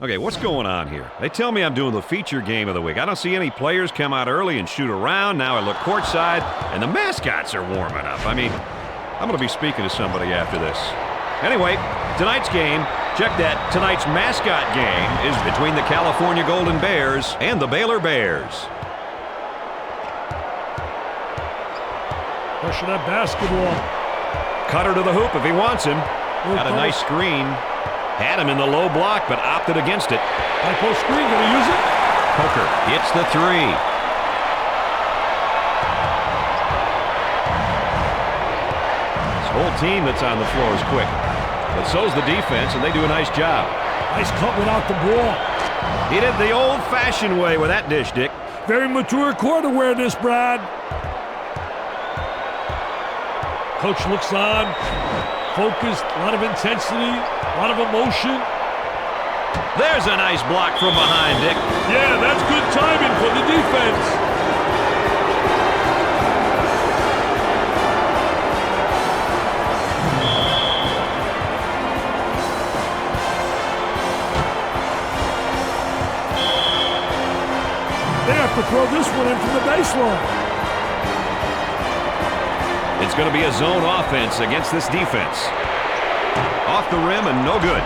Okay, what's going on here? They tell me I'm doing the feature game of the week. I don't see any players come out early and shoot around. Now I look courtside, and the mascots are warming up. I mean, I'm going to be speaking to somebody after this. Anyway, tonight's game, check that. Tonight's mascot game is between the California Golden Bears and the Baylor Bears. Pushing that basketball. Cutter to the hoop if he wants him. Got a nice screen. Had him in the low block, but opted against it. High post screen, gonna use it. Poker hits the three. This whole team that's on the floor is quick. But so's the defense, and they do a nice job. Nice cut without the ball. He did the old-fashioned way with that dish, Dick. Very mature court awareness, Brad. Coach looks on. Focused, a lot of intensity, a lot of emotion. There's a nice block from behind, Dick. Yeah, that's good timing for the defense. They have to throw this one in from the baseline. It's going to be a zone offense against this defense. Off the rim and no good.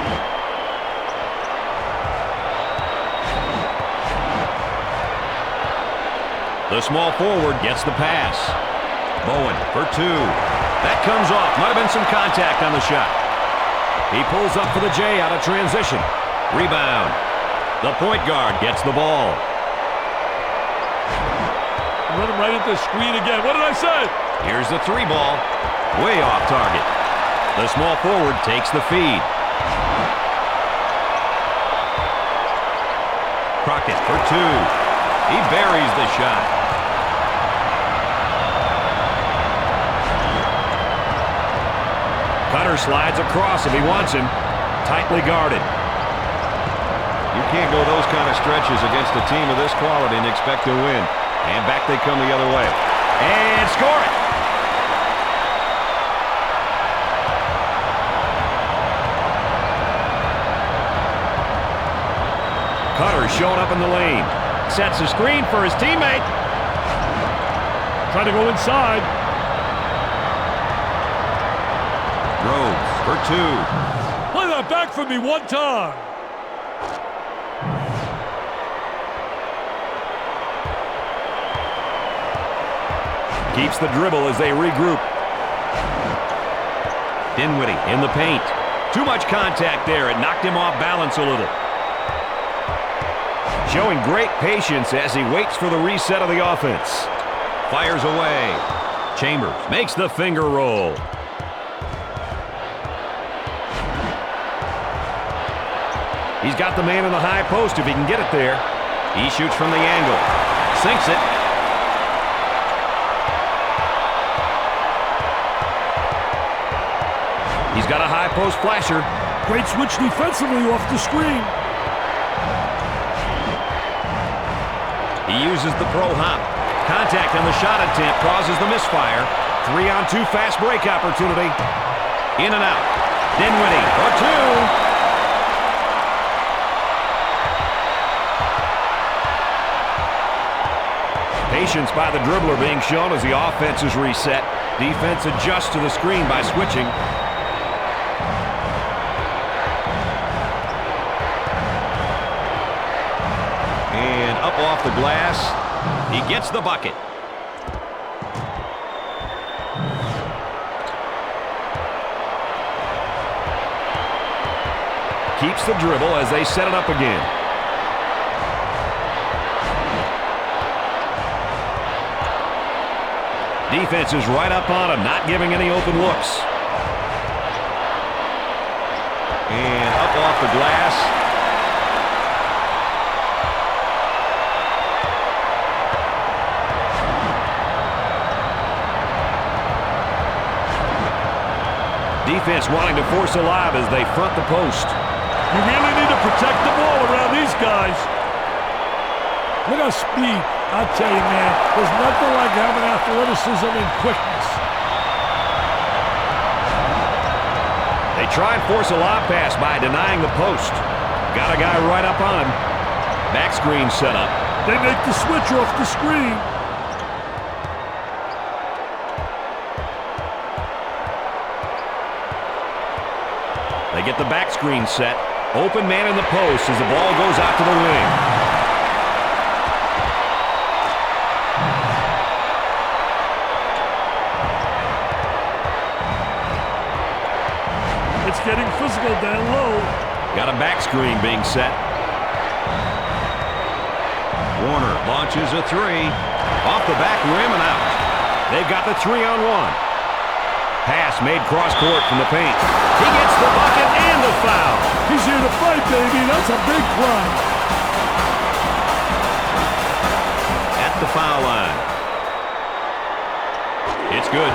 The small forward gets the pass. Bowen for two. That comes off. Might have been some contact on the shot. He pulls up for the J out of transition. Rebound. The point guard gets the ball. Run him right into the screen again. What did I say? Here's the three ball. Way off target. The small forward takes the feed. Crockett for two. He buries the shot. Cutter slides across if he wants him. Tightly guarded. You can't go those kind of stretches against a team of this quality and expect to win. And back they come the other way. And score it! Cutter showing up in the lane. Sets a screen for his teammate. Trying to go inside. Rhodes for two. Play that back for me one time. Keeps the dribble as they regroup. Dinwiddie in the paint. Too much contact there. It knocked him off balance a little. Showing great patience as he waits for the reset of the offense. Fires away. Chambers makes the finger roll. He's got the man in the high post if he can get it there. He shoots from the angle. Sinks it. He's got a high post flasher. Great switch defensively off the screen. He uses the pro hop. Contact on the shot attempt causes the misfire. 3-on-2 fast break opportunity. In and out. Dinwiddie for two. Patience by the dribbler being shown as the offense is reset. Defense adjusts to the screen by switching. And up off the glass. He gets the bucket. Keeps the dribble as they set it up again. Defense is right up on him, not giving any open looks. And up off the glass. Defense wanting to force a lob as they front the post. You really need to protect the ball around these guys. Look at speed. I'll tell you, man, there's nothing like having athleticism and quickness. They try and force a lob pass by denying the post. Got a guy right up on him. Back screen set up. They make the switch off the screen. They get the back screen set. Open man in the post as the ball goes out to the wing. It's getting physical down low. Got a back screen being set. Warner launches a three. Off the back rim and out. They've got the 3-on-1. Pass made cross court from the paint. He gets the bucket and the foul. He's here to fight, baby. That's a big play. At the foul line. It's good.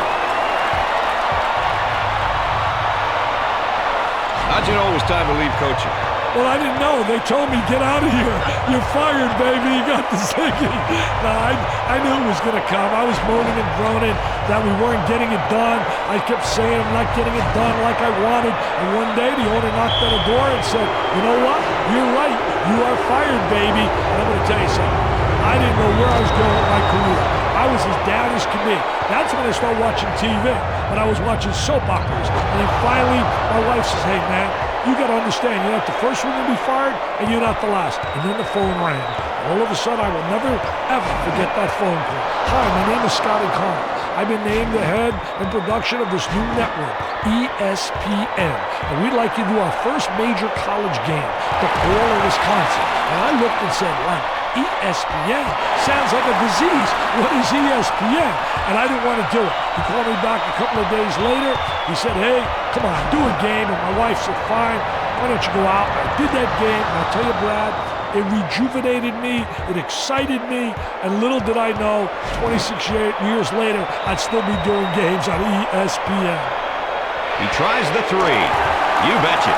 How'd you know it was time to leave coaching? Well, I didn't know. They told me, get out of here. You're fired, baby. You got the zigging. No, I knew it was going to come. I was moaning and groaning that we weren't getting it done. I kept saying I'm not getting it done like I wanted. And one day the owner knocked on the door and said, you know what? You're right. You are fired, baby. And I'm going to tell you something. I didn't know where I was going with my career. I was as down as could be. That's when I started watching TV. When I was watching soap operas. And then finally, my wife says, hey, man, you got to understand, you're not the first one to be fired, and you're not the last. And then the phone rang. All of a sudden, I will never, ever forget that phone call. Hi, my name is Scotty Connell. I've been named the head in production of this new network, ESPN. And we'd like you to do our first major college game, the Call of Wisconsin. And I looked and said, like, ESPN? Sounds like a disease. What is ESPN? And I didn't want to do it. He called me back a couple of days later. He said, hey, come on, do a game. And my wife said, fine, why don't you go out? I did that game, and I'll tell you, Brad, it rejuvenated me, it excited me, and little did I know, 26 years later, I'd still be doing games on ESPN. He tries the three. You betcha.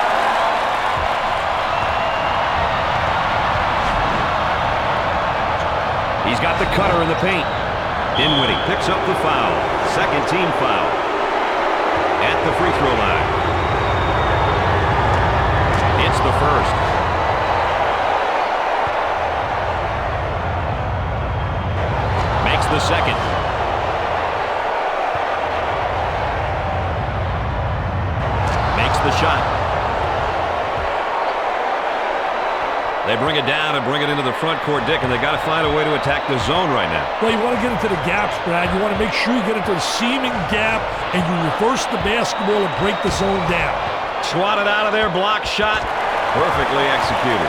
He's got the cutter in the paint. Dinwiddie picks up the foul. Second team foul. At the free throw line. It's the first. Makes the second. Makes the shot. They bring it down and bring it into the front court, Dick, and they got to find a way to attack the zone right now. Well, you want to get into the gaps, Brad. You want to make sure you get into the seaming gap and you reverse the basketball and break the zone down. Swatted out of there, block shot, perfectly executed.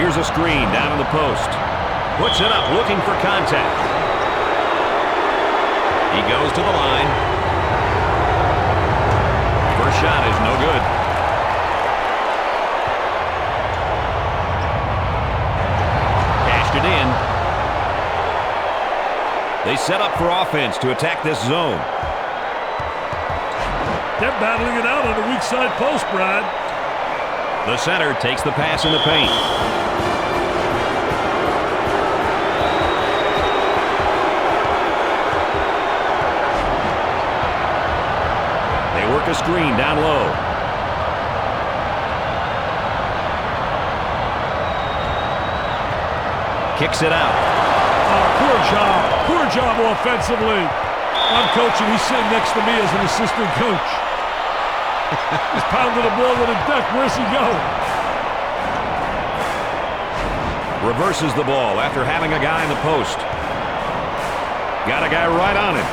Here's a screen down in the post. Puts it up, looking for contact. He goes to the line. First shot is no good. Cashed it in. They set up for offense to attack this zone. They're battling it out on the weak side post, Brad. The center takes the pass in the paint. Work a screen down low. Kicks it out. Oh, poor job offensively. I'm coaching. He's sitting next to me as an assistant coach. He's pounding the ball to the deck. Where's he going? Reverses the ball after having a guy in the post. Got a guy right on him.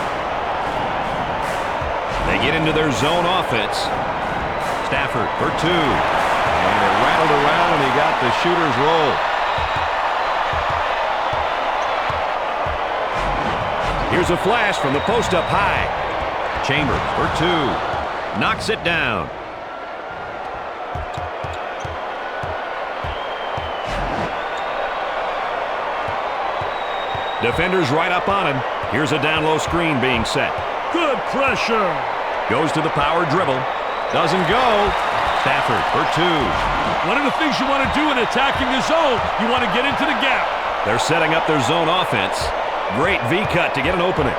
They get into their zone offense. Stafford for two. And it rattled around and he got the shooter's roll. Here's a flash from the post up high. Chambers for two. Knocks it down. Defenders right up on him. Here's a down low screen being set. Good pressure. Goes to the power dribble. Doesn't go. Stafford for two. One of the things you want to do in attacking the zone, you want to get into the gap. They're setting up their zone offense. Great V-cut to get an opening.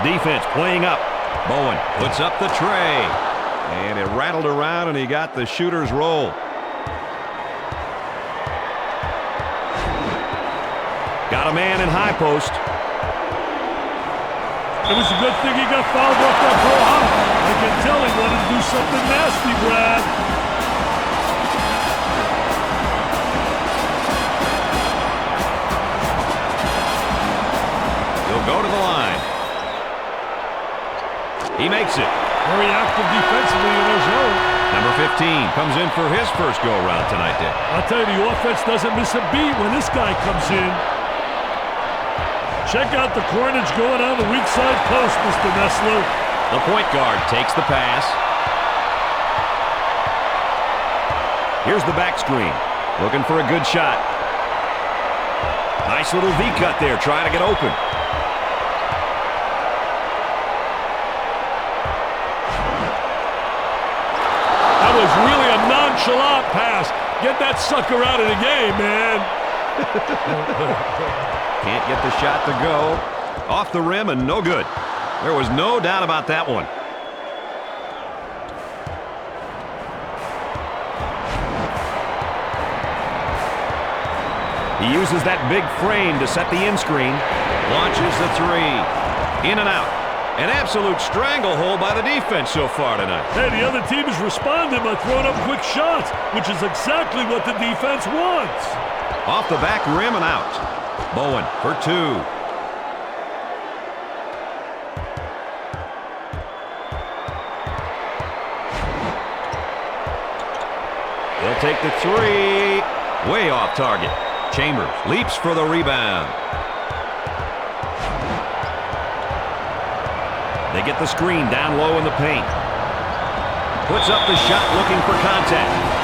Defense playing up. Bowen puts up the tray. And it rattled around, and he got the shooter's roll. Got a man in high post. It was a good thing he got fouled off that pro hop. I can tell he wanted to do something nasty, Brad. He'll go to the line. He makes it. Very active defensively in his zone. Number 15 comes in for his first go-around tonight, Dick. I'll tell you, the offense doesn't miss a beat when this guy comes in. Check out the cornage going on the weak side post, Mr. Nessler. The point guard takes the pass. Here's the back screen. Looking for a good shot. Nice little V-cut there, trying to get open. That was really a nonchalant pass. Get that sucker out of the game, man. Can't get the shot to go. Off the rim and no good. There was no doubt about that one. He uses that big frame to set the in screen. Launches the three. In and out. An absolute stranglehold by the defense so far tonight. Hey, the other team is responding by throwing up quick shots, which is exactly what the defense wants. Off the back rim and out. Bowen for two. They'll take the three. Way off target. Chambers leaps for the rebound. They get the screen down low in the paint. Puts up the shot looking for contact.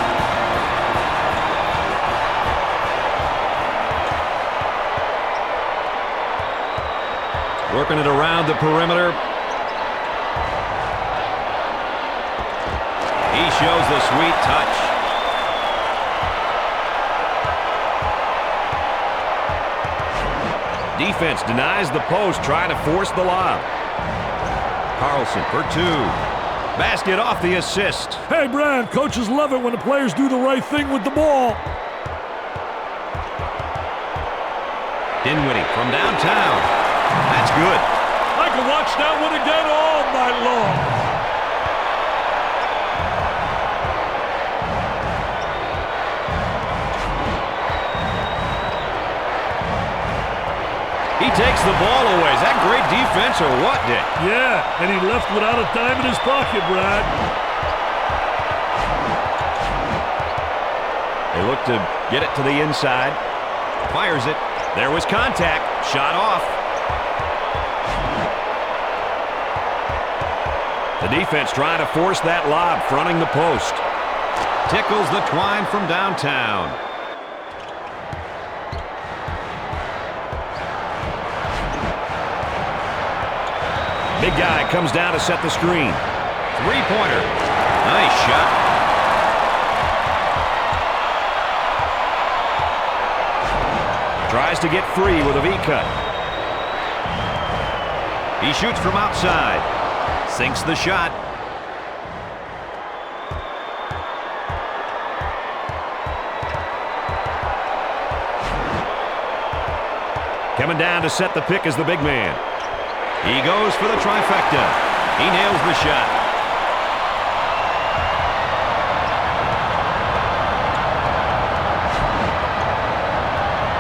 Working it around the perimeter. He shows the sweet touch. Defense denies the post, trying to force the lob. Carlson for two. Basket off the assist. Hey, Brad, coaches love it when the players do the right thing with the ball. Dinwiddie from downtown. That's good. I could watch that one again all night long. He takes the ball away. Is that great defense or what, Dick? Yeah, and he left without a dime in his pocket, Brad. They look to get it to the inside. Fires it. There was contact. Shot off. The defense trying to force that lob, fronting the post. Tickles the twine from downtown. Big guy comes down to set the screen. Three-pointer. Nice shot. Tries to get free with a V-cut. He shoots from outside. Sinks the shot. Coming down to set the pick is the big man. He goes for the trifecta. He nails the shot.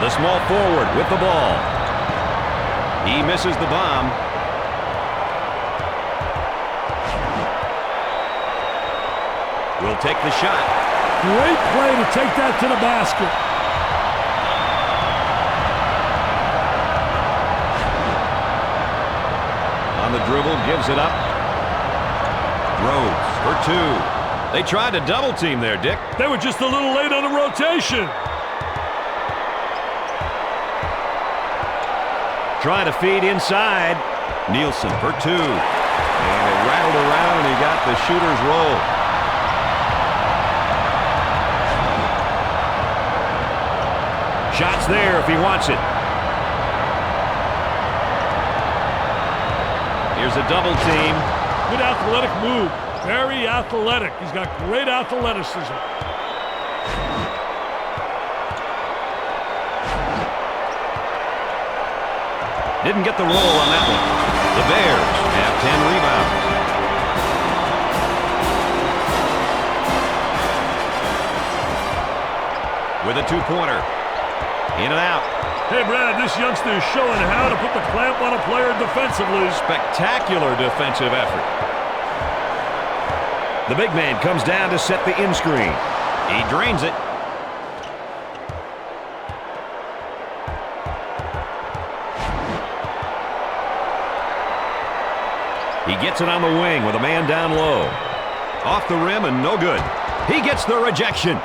The small forward with the ball. He misses the bomb. Will take the shot. Great play to take that to the basket. On the dribble, gives it up. Rhodes for two. They tried to double team there, Dick. They were just a little late on the rotation. Trying to feed inside. Nielsen for two. And it rattled around and he got the shooter's roll. Shots there if he wants it. Here's a double team. Good athletic move. Very athletic. He's got great athleticism. Didn't get the roll on that one. The Bears have 10 rebounds. With a two-pointer. In and out. Hey, Brad, this youngster is showing how to put the clamp on a player defensively. Spectacular defensive effort. The big man comes down to set the in-screen. He drains it. He gets it on the wing with a man down low. Off the rim and no good. He gets the rejection.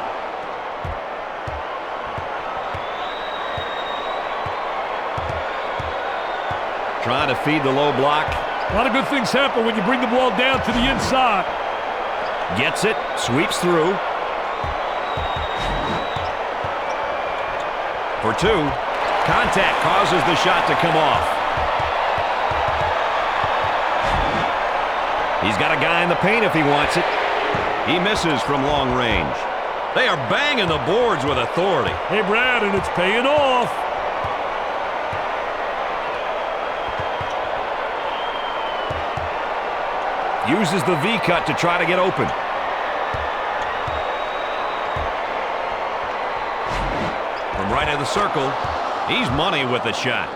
Trying to feed the low block. A lot of good things happen when you bring the ball down to the inside. Gets it, sweeps through. For two. Contact causes the shot to come off. He's got a guy in the paint if he wants it. He misses from long range. They are banging the boards with authority. Hey, Brad, and it's paying off. Uses the V-cut to try to get open. From right of the circle, he's money with the shot.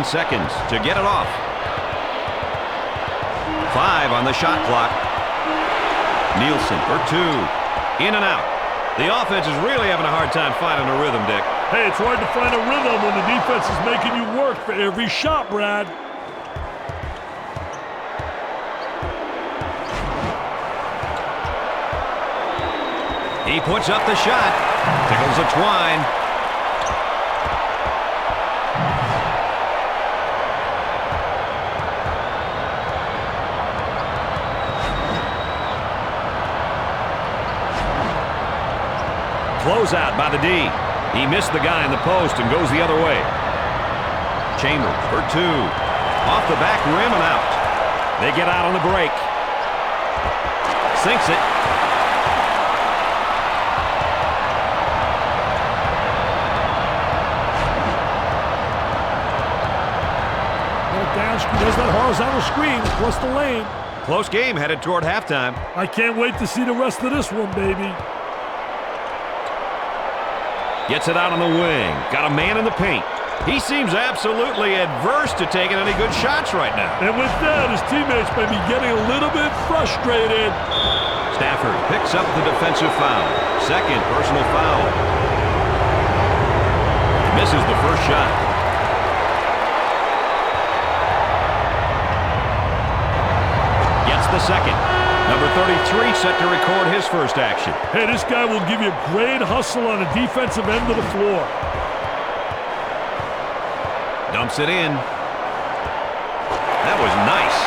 Seconds to get it off. 5 on the shot clock. Nielsen for 2. In and out. The offense is really having a hard time finding a rhythm, Dick. Hey, it's hard to find a rhythm when the defense is making you work for every shot, Brad. He puts up the shot. Tickles the twine. Closeout by the D. He missed the guy in the post and goes the other way. Chambers for 2. Off the back rim and out. They get out on the break. Sinks it. Down screen. There's that horizontal screen across the lane. Close game headed toward halftime. I can't wait to see the rest of this one, baby. Gets it out on the wing. Got a man in the paint. He seems absolutely adverse to taking any good shots right now. And with that, his teammates may be getting a little bit frustrated. Stafford picks up the defensive foul. Second personal foul. Misses the first shot. Gets the second. Number 33 set to record his first action. Hey, this guy will give you great hustle on the defensive end of the floor. Dumps it in. That was nice.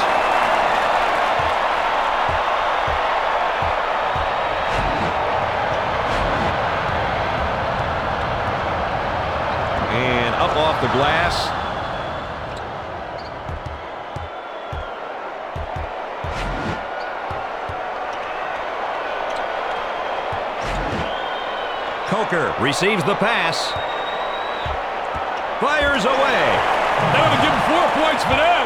And up off the glass. Coker receives the pass. Fires away. They would have given 4 points for that.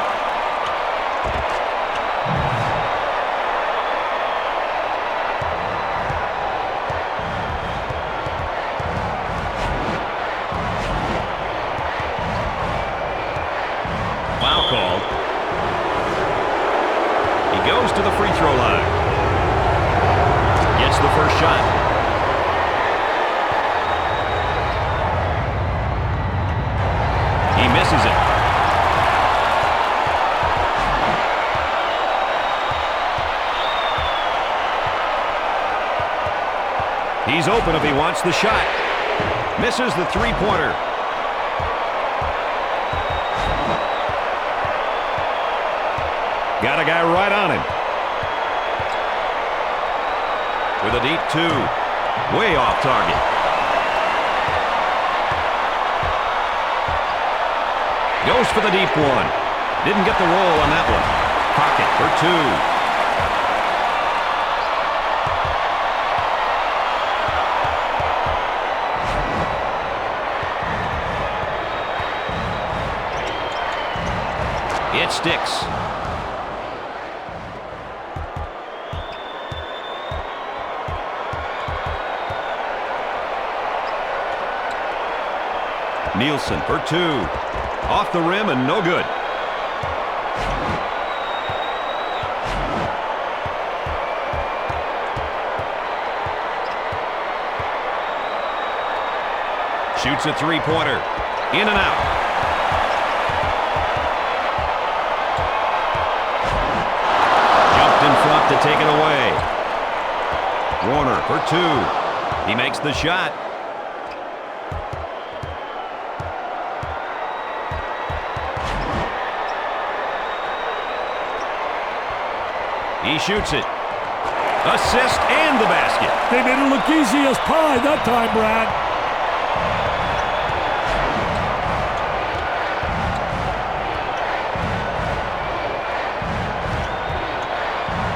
Foul called. He goes to the free throw line. Gets the first shot. He misses it. He's open if he wants the shot. Misses the three-pointer. Got a guy right on him. With a deep two. Way off target. Goes for the deep one. Didn't get the roll on that one. Pocket for two. It sticks. Nielsen for two. Off the rim and no good. Shoots a three-pointer. In and out. Jumped in front to take it away. Warner for two. He makes the shot. He shoots it. Assist and the basket. They made it look easy as pie that time, Brad.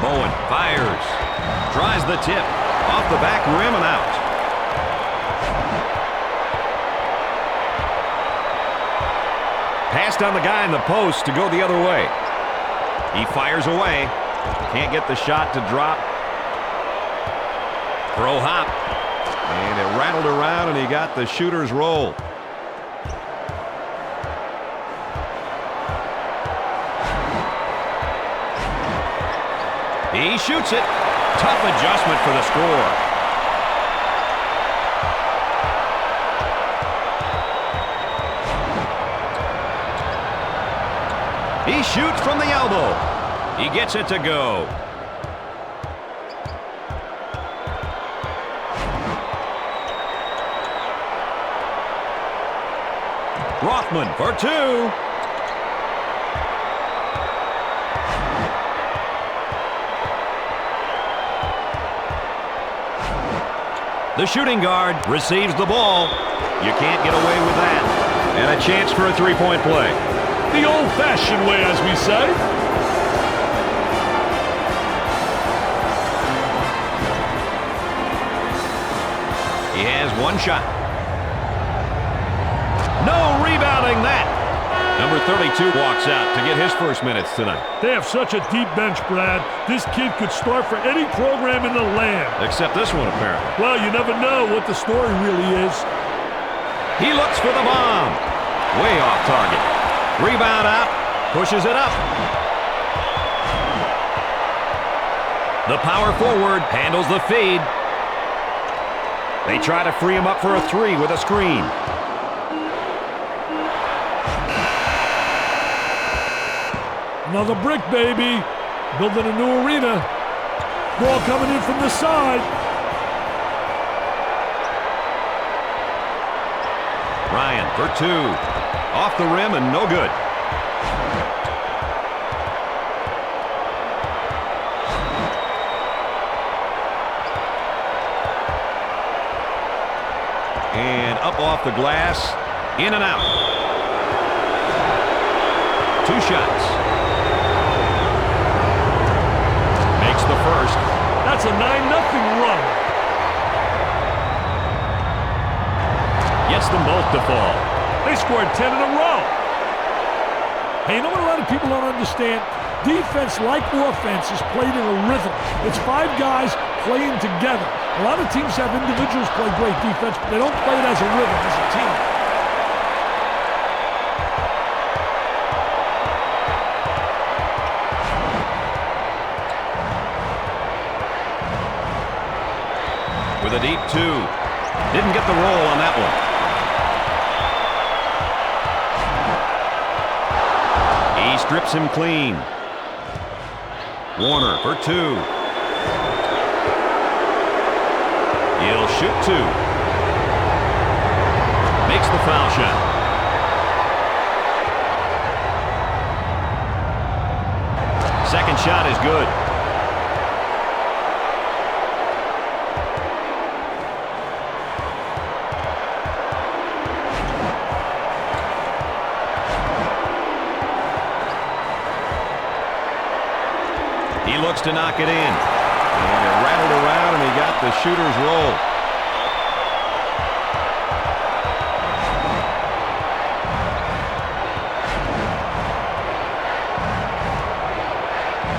Bowen fires. Tries the tip. Off the back rim and out. Passed on the guy in the post to go the other way. He fires away. Can't get the shot to drop. Pro hop. And it rattled around and he got the shooter's roll. He shoots it. Tough adjustment for the score. He shoots from the elbow. He gets it to go. Rothman for two. The shooting guard receives the ball. You can't get away with that. And a chance for a three-point play. The old-fashioned way, as we say. He has one shot. No rebounding that. Number 32 walks out to get his first minutes tonight. They have such a deep bench, Brad. This kid could start for any program in the land. Except this one, apparently. Well, you never know what the story really is. He looks for the bomb. Way off target. Rebound out. Pushes it up. The power forward handles the feed. They try to free him up for a three with a screen. Another brick, baby. Building a new arena. Ball coming in from the side. Ryan for two. Off the rim and no good. And up off the glass. In and out. Two shots. Makes the first. That's a 9-0 run. Gets them both to fall. They scored 10 in a row. Hey, you know what a lot of people don't understand? Defense, like offense, is played in a rhythm. It's five guys playing together. A lot of teams have individuals play great defense, but they don't play it as a rhythm, as a team. With a deep two. Didn't get the roll on that one. He strips him clean. Warner for two. He'll shoot 2. Makes the foul shot. Second shot is good. He looks to knock it in. And it rattled around, and he got the shooter's roll.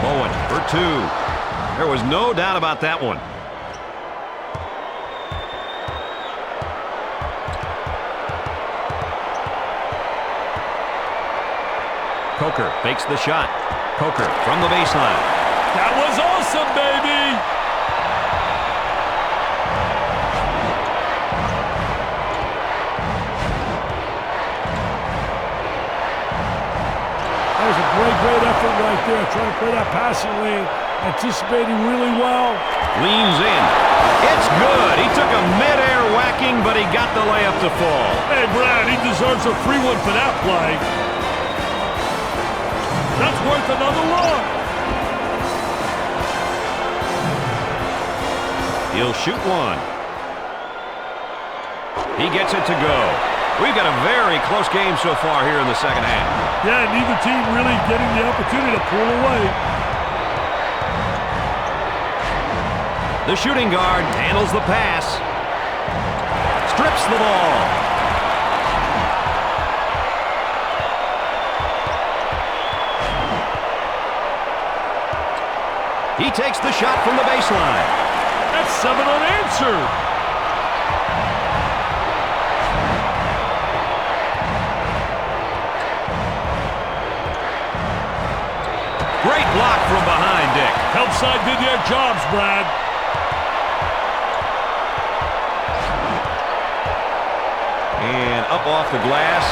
Bowen for 2. There was no doubt about that one. Coker fakes the shot. Coker from the baseline. That was awesome, baby! That was a great effort right there. Trying to play that passing lane. Anticipating really well. Leans in. It's good. He took a mid-air whacking, but he got the layup to fall. Hey, Brad, he deserves a free one for that play. That's worth another look. He'll shoot 1. He gets it to go. We've got a very close game so far here in the second half. Yeah, neither team really getting the opportunity to pull away. The shooting guard handles the pass. Strips the ball. He takes the shot from the baseline. That's 7 unanswered. Great block from behind, Dick. Help side did their jobs, Brad. And up off the glass.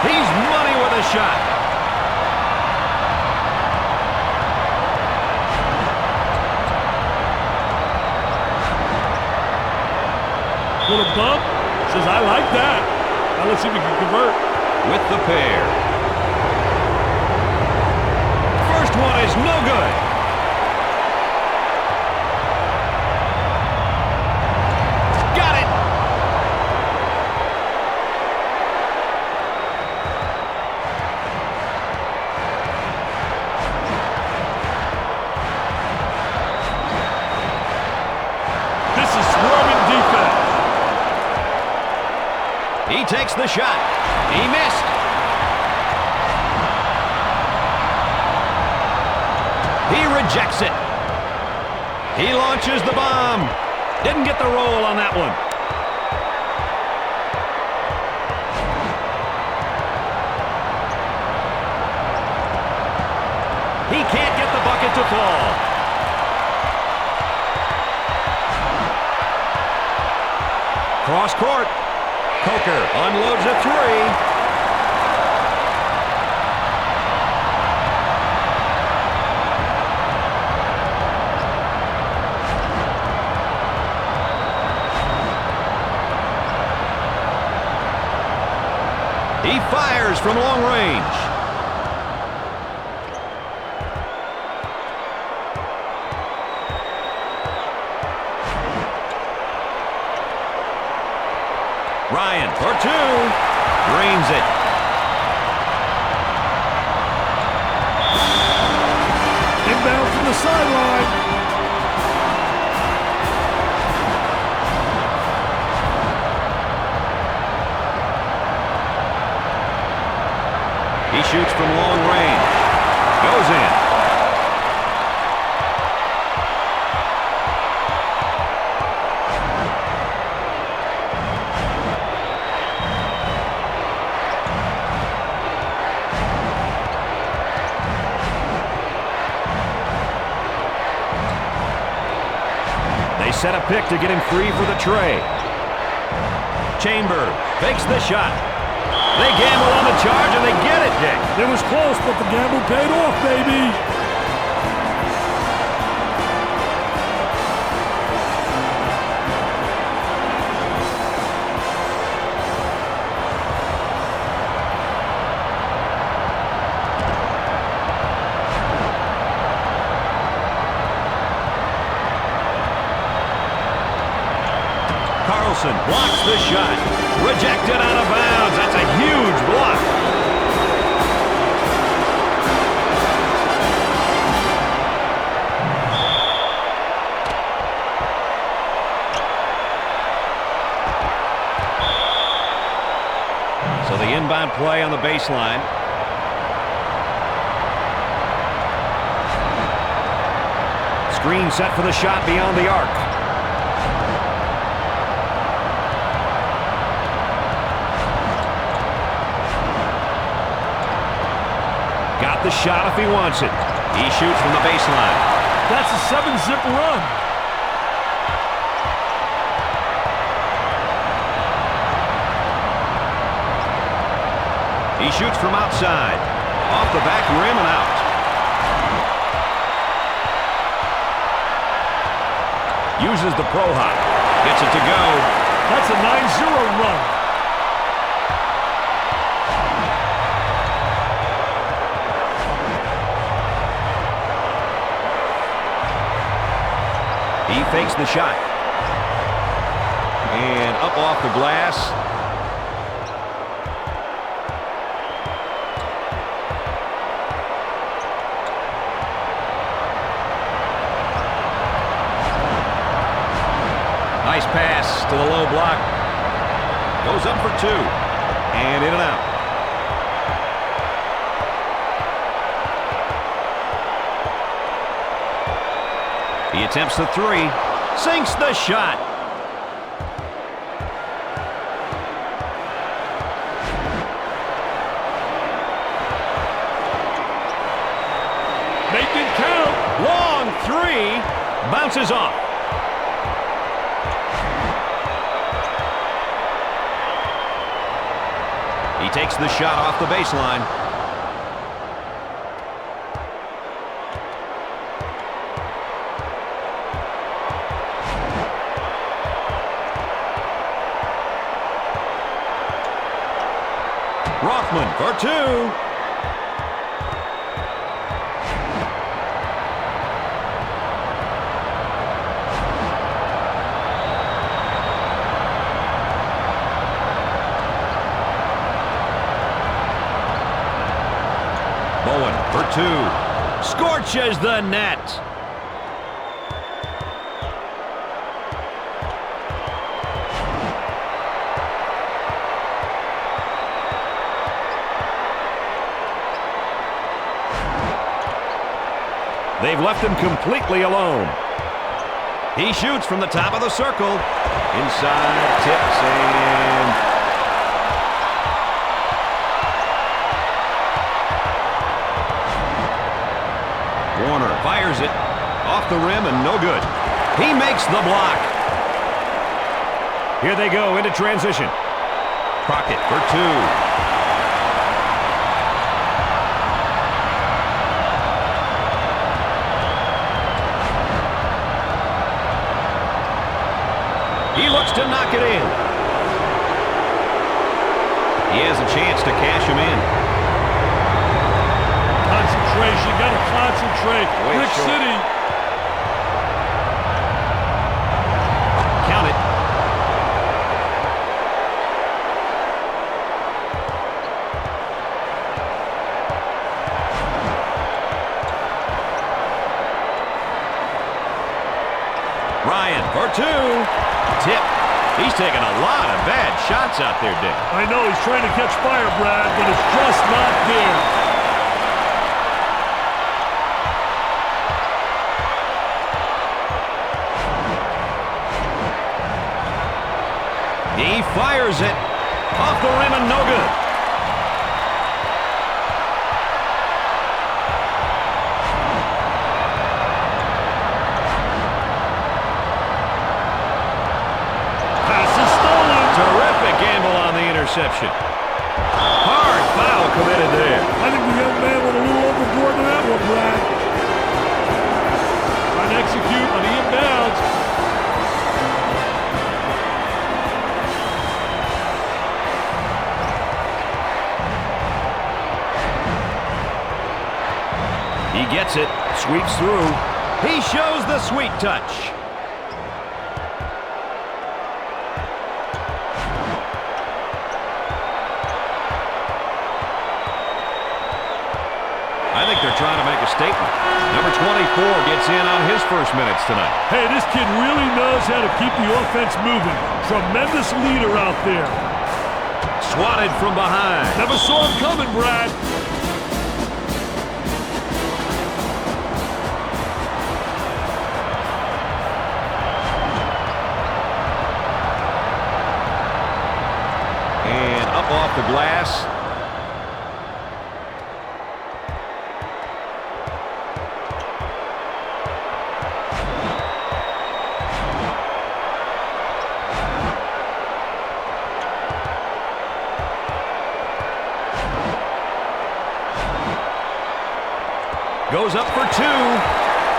He's money with a shot. Little bump. Says, I like that. Now let's see if we can convert. With the pair. First one is no good. Got it. This is swarming defense. He takes the shot. He missed. He rejects it. He launches the bomb. Didn't get the roll on that one. He can't get the bucket to fall. Cross court. Coker unloads a 3. He fires from long range. Ryan for 2. Drains it. Inbound from the sideline. He shoots from long range. Goes in. They set a pick to get him free for the tray. Chamber fakes the shot. They gamble on the charge, and they get it, Dick. It was close, but the gamble paid off, baby. Wilson blocks the shot. Rejected out of bounds. That's a huge block. So the inbound play on the baseline. Screen set for the shot beyond the arc. Got the shot if he wants it. He shoots from the baseline. That's a 7-zip run. He shoots from outside. Off the back rim and out. Uses the pro hop. Gets it to go. That's a 9-0 run. He fakes the shot. And up off the glass. Nice pass to the low block. Goes up for two. And in and out. He attempts the three. Sinks the shot. Make it count. Long three. Bounces off. He takes the shot off the baseline. Rothman for two. Bowen for two. Scorches the net. They've left him completely alone. He shoots from the top of the circle. Inside, tips, and Warner fires it off the rim and no good. He makes the block. Here they go into transition. Crockett for two. He looks to knock it in. He has a chance to cash him in. Concentration. Got to concentrate. Brick City. Count it. Ryan for two. Tip. He's taking a lot of bad shots out there, Dick. I know he's trying to catch fire, Brad, but it's just not there. He fires it off the rim and no good. Interception. Hard foul committed there. I think the young man went a little overboard to that one, Brad. Trying to execute on the inbounds. He gets it, sweeps through. He shows the sweet touch. think they're trying to make a statement. Number 24 gets in on his first minutes tonight. Hey, this kid really knows how to keep the offense moving. Tremendous leader out there. Swatted from behind. Never saw him coming, Brad. And up off the glass. Goes up for two.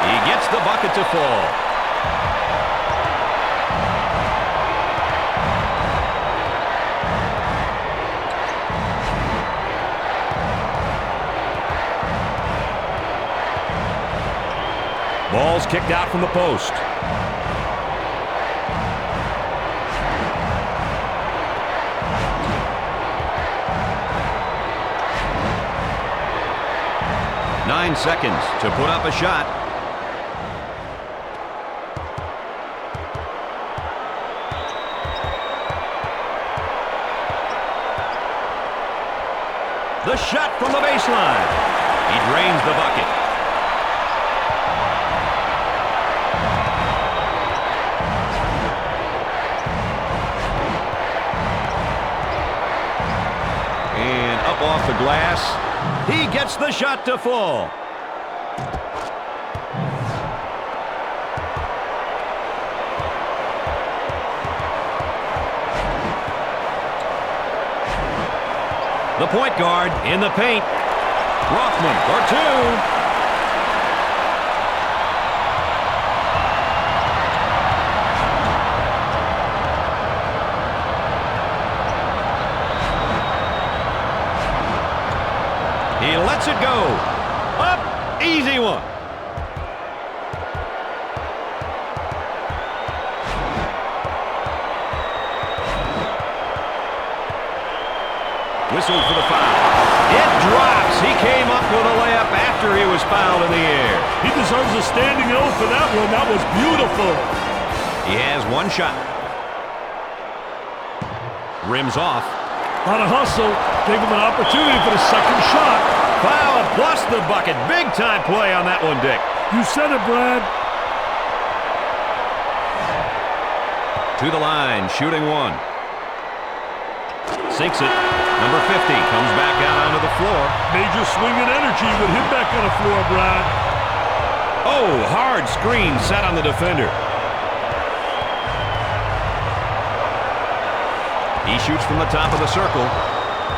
He gets the bucket to fall. Ball's kicked out from the post. Nine seconds to put up a shot. The shot from the baseline. He drains the bucket. And up off the glass. He gets the shot to fall. The point guard in the paint. Rothman for two. He lets it go. Up. Easy one. Whistled for the foul. It drops. He came up with a layup after he was fouled in the air. He deserves a standing O for that one. That was beautiful. He has one shot. Rims off. A lot of hustle. Gave him an opportunity for the second shot. Foul plus the bucket. Big time play on that one, Dick. You said it, Brad. To the line, shooting one. Sinks it. Number 50 comes back out onto the floor. Major swing and energy with him back on the floor, Brad. Oh, hard screen set on the defender. He shoots from the top of the circle.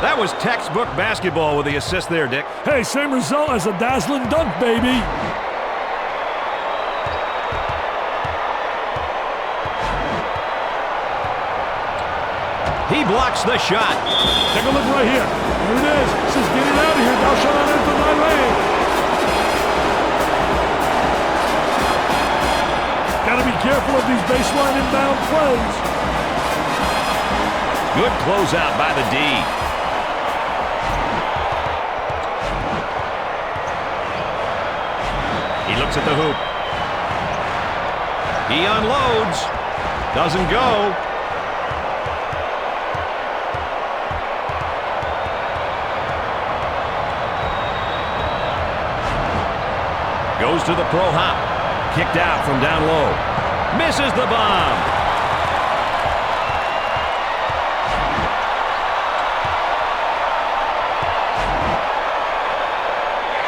That was textbook basketball with the assist there, Dick. Hey, same result as a dazzling dunk, baby. He blocks the shot. Take a look right here. There it is. It says, get it out of here. Thou shalt not enter thy lane. Got to be careful of these baseline inbound plays. Good closeout by the D. He looks at the hoop. He unloads. Doesn't go. Goes to the pro hop. Kicked out from down low. Misses the bomb.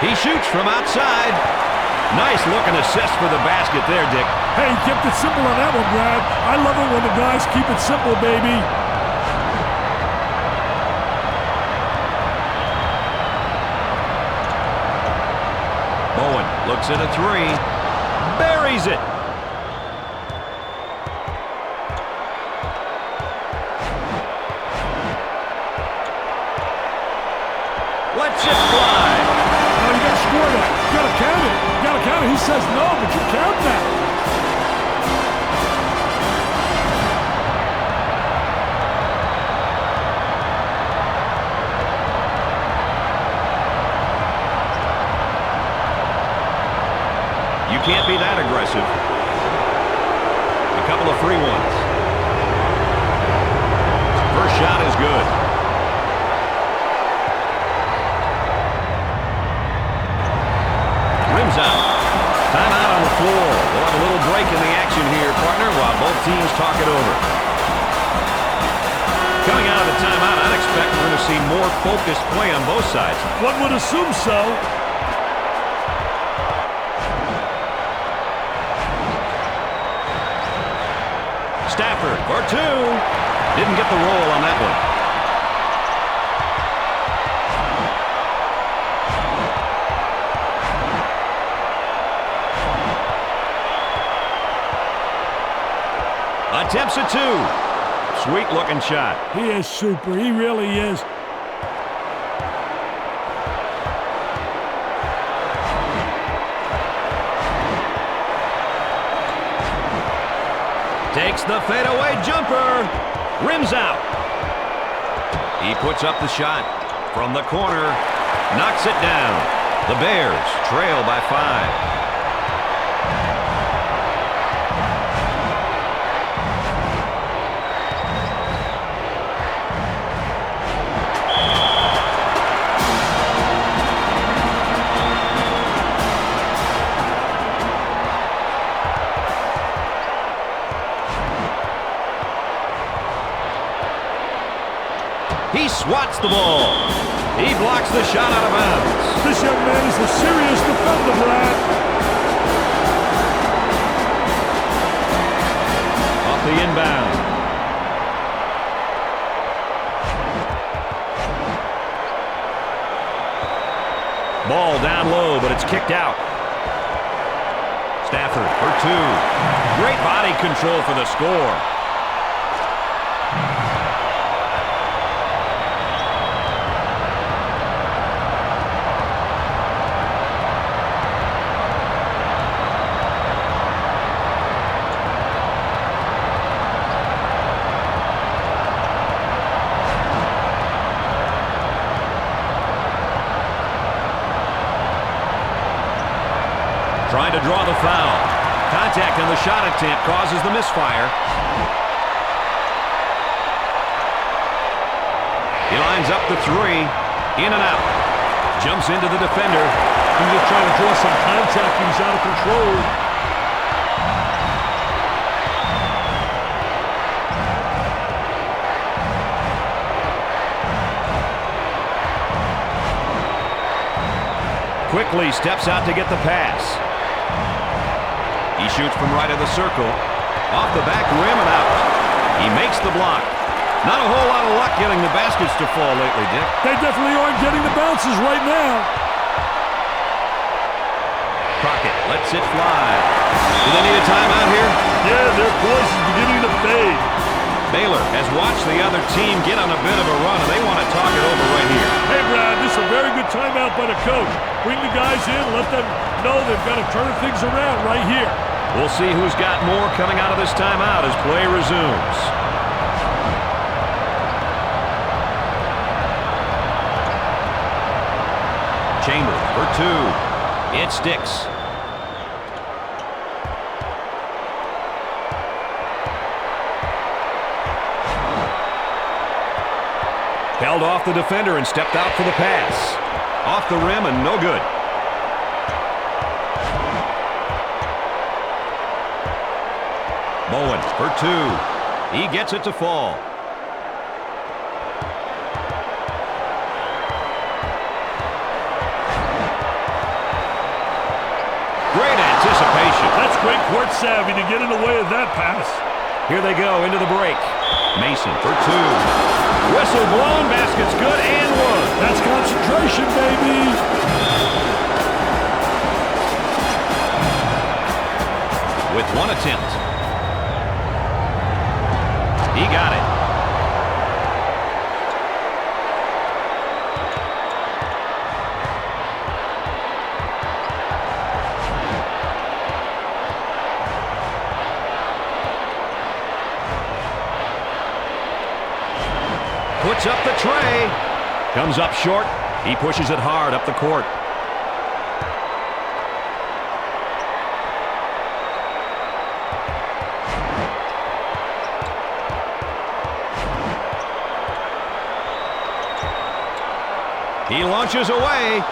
He shoots from outside. Nice looking assist for the basket there, Dick. Hey, he kept it simple on that one, Brad. I love it when the guys keep it simple, baby. Bowen looks at a three. Buries it. Lets it fly. Now you got to score that. You got to count it. You got to count it. He says no, but you count that. You can't be that aggressive. A couple of free ones. First shot is good. Rims out. Timeout on the floor. We'll have a little break in the action here, partner, while both teams talk it over. Coming out of the timeout, I'd expect we're going to see more focused play on both sides. One would assume so. Stafford for two. Didn't get the roll on that one. Attempts a two. Sweet looking shot. He is super. He really is. Takes the fadeaway jumper. Rims out. He puts up the shot from the corner. Knocks it down. The Bears trail by 5. He swats the ball. He blocks the shot out of bounds. This young man is a serious defender, Brad. Off the inbound. Ball down low, but it's kicked out. Stafford for two. Great body control for the score. Trying to draw the foul. Contact on the shot attempt causes the misfire. He lines up the three. In and out. Jumps into the defender. He's just trying to draw some contact. He's out of control. Quickly steps out to get the pass. He shoots from right of the circle. Off the back rim and out. He makes the block. Not a whole lot of luck getting the baskets to fall lately, Dick. They definitely aren't getting the bounces right now. Crockett lets it fly. Do they need a timeout here? Yeah, their voice is beginning to fade. Baylor has watched the other team get on a bit of a run, and they want to talk it over right here. Hey, Brad, this is a very good timeout by the coach. Bring the guys in, let them know they've got to turn things around right here. We'll see who's got more coming out of this timeout as play resumes. Chambers for two. It sticks. Held off the defender and stepped out for the pass. Off the rim and no good. Bowen for two. He gets it to fall. Great anticipation. That's great court savvy to get in the way of that pass. Here they go into the break. Mason for two. Whistle blown, basket's good and one. That's concentration, baby. With one attempt. He got it. Puts up the tray. Comes up short. He pushes it hard up the court. He launches away.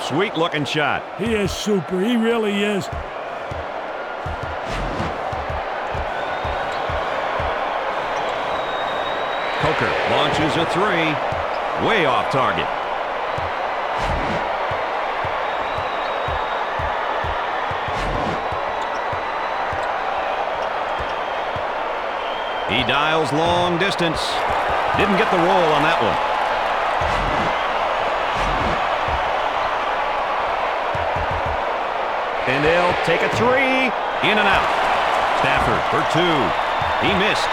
Sweet-looking shot. He is super. He really is. Coker launches a three. Way off target. He dials long distance. Didn't get the roll on that one. And they'll take a three. In and out. Stafford for two. He missed.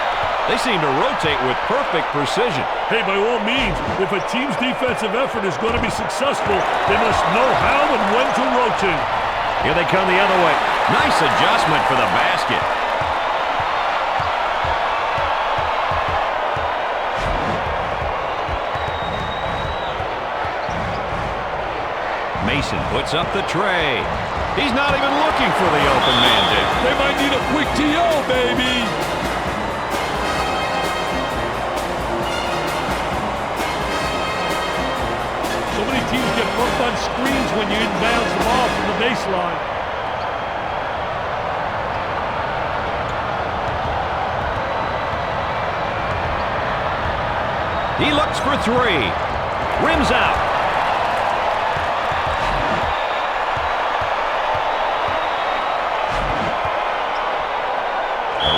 They seem to rotate with perfect precision. Hey, by all means, if a team's defensive effort is going to be successful, they must know how and when to rotate. Here they come the other way. Nice adjustment for the basket. Mason puts up the tray. He's not even looking for the open man, Dick. They might need a quick TO, baby. So many teams get bumped on screens when you inbounds the ball from the baseline. He looks for three. Rims out.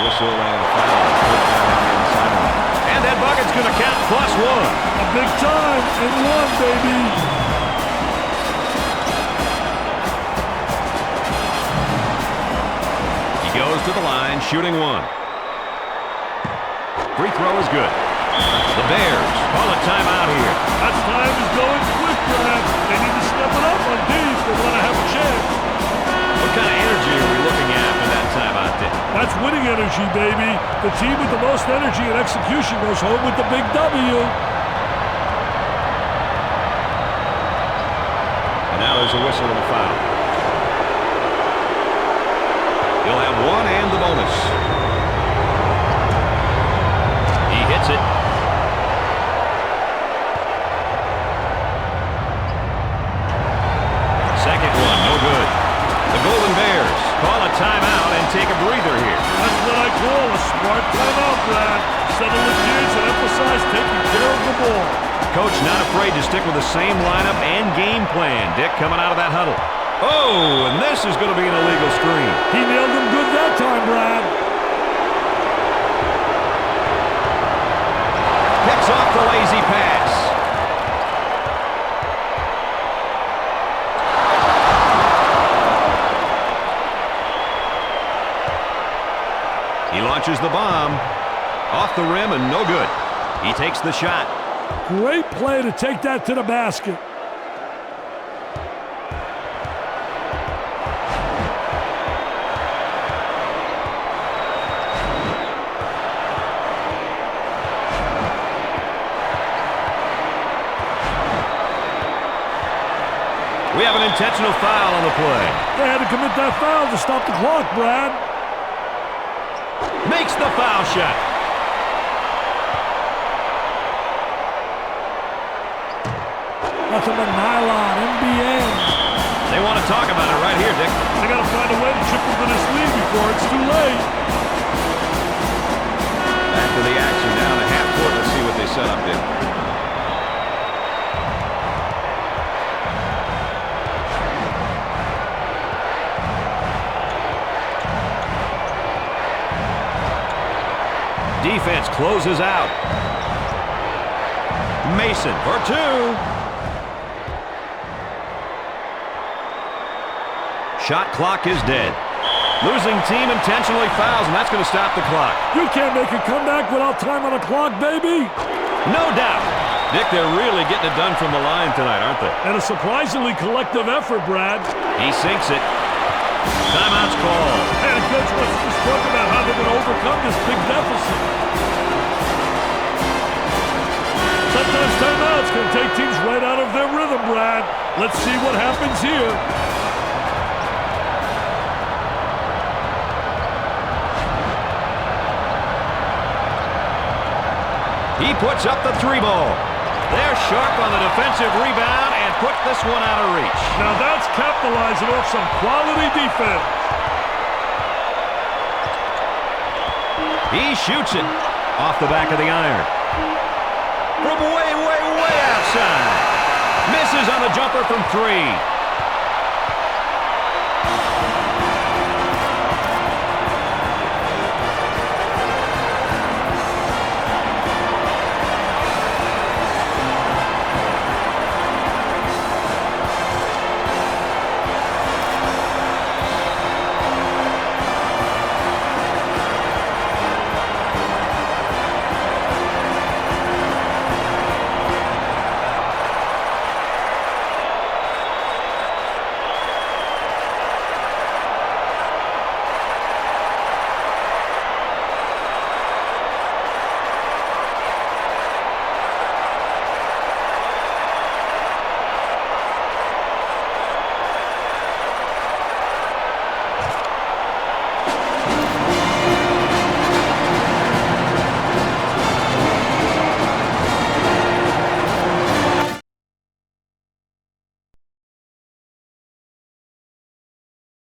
Whistle and a foul. And that bucket's going to count +1. A big time and one, baby. He goes to the line, shooting one. Free throw is good. The Bears call a timeout here. That time is going quick, Brad. They need to step it up on D if they want to have a chance. What kind of energy are we looking at for that timeout, Dick? That's winning energy, baby. The team with the most energy and execution goes home with the big W. And now there's a whistle and a foul. He'll have one and the bonus. He hits it. Second one, no good. The Golden Bears call a timeout and take a breather here. That's what I call a smart timeout, Brad. Settle the kids and emphasize taking care of the ball. Coach not afraid to stick with the same lineup and game plan. Dick coming out of that huddle. Oh, and this is going to be an illegal screen. He nailed him good that time, Brad. Picks off the lazy pass. He launches the bomb. Off the rim and no good. He takes the shot. Great play to take that to the basket. We have an intentional foul on the play. They had to commit that foul to stop the clock, Brad. Makes the foul shot. Nothing but nylon, NBA. They want to talk about it right here, Dick. They got to find a way to chip into this lead before it's too late. Back to the action down the half court. Let's see what they set up, Dick. Defense closes out. Mason for two. Shot clock is dead. Losing team intentionally fouls, and that's going to stop the clock. You can't make a comeback without time on the clock, baby. No doubt. Dick, they're really getting it done from the line tonight, aren't they? And a surprisingly collective effort, Brad. He sinks it. Timeout's called. And the coach wants to just talk about how they're going to overcome this big deficit. Sometimes timeouts can take teams right out of their rhythm, Brad. Let's see what happens here. He puts up the three ball. They're sharp on the defensive rebound, put this one out of reach. Now that's capitalizing off some quality defense. He shoots it off the back of the iron. From way outside. Misses on the jumper from 3.